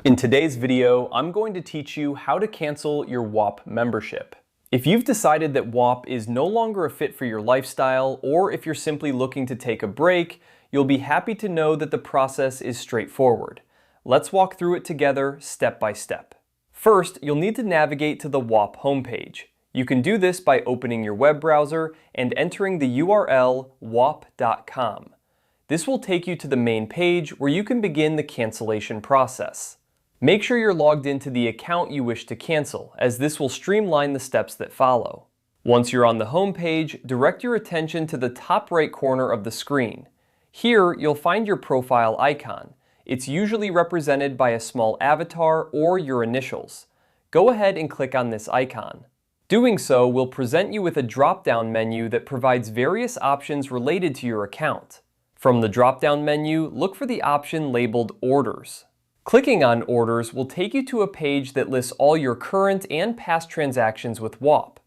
In today's video, I'm going to teach you how to cancel your Whop membership. If you've decided that Whop is no longer a fit for your lifestyle, or if you're simply looking to take a break, you'll be happy to know that the process is straightforward. Let's walk through it together step by step. First, you'll need to navigate to the Whop homepage. You can do this by opening your web browser and entering the URL whop.com. This will take you to the main page where you can begin the cancellation process. Make sure you're logged into the account you wish to cancel, as this will streamline the steps that follow. Once you're on the home page, direct your attention to the top right corner of the screen. Here, you'll find your profile icon. It's usually represented by a small avatar or your initials. Go ahead and click on this icon. Doing so will present you with a drop-down menu that provides various options related to your account. From the drop-down menu, look for the option labeled Orders. Clicking on Orders will take you to a page that lists all your current and past transactions with Whop.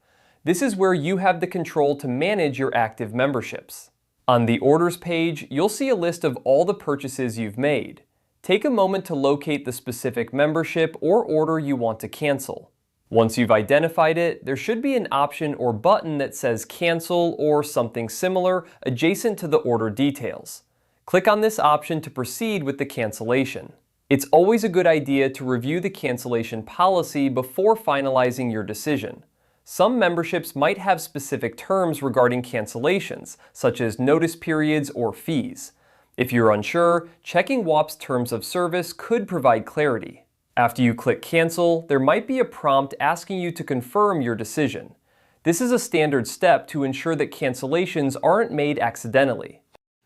This is where you have the control to manage your active memberships. On the Orders page, you'll see a list of all the purchases you've made. Take a moment to locate the specific membership or order you want to cancel. Once you've identified it, there should be an option or button that says Cancel or something similar adjacent to the order details. Click on this option to proceed with the cancellation. It's always a good idea to review the cancellation policy before finalizing your decision. Some memberships might have specific terms regarding cancellations, such as notice periods or fees. If you're unsure, checking Whop's terms of service could provide clarity. After you click Cancel, there might be a prompt asking you to confirm your decision. This is a standard step to ensure that cancellations aren't made accidentally.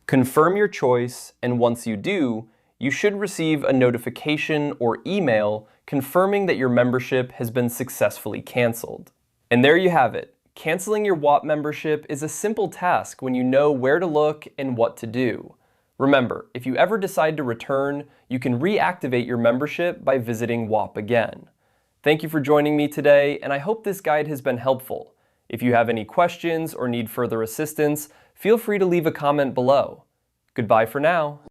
Confirm your choice, and once you do, you should receive a notification or email confirming that your membership has been successfully canceled. And there you have it. Canceling your Whop membership is a simple task when you know where to look and what to do. Remember, if you ever decide to return, you can reactivate your membership by visiting Whop again. Thank you for joining me today, and I hope this guide has been helpful. If you have any questions or need further assistance, feel free to leave a comment below. Goodbye for now.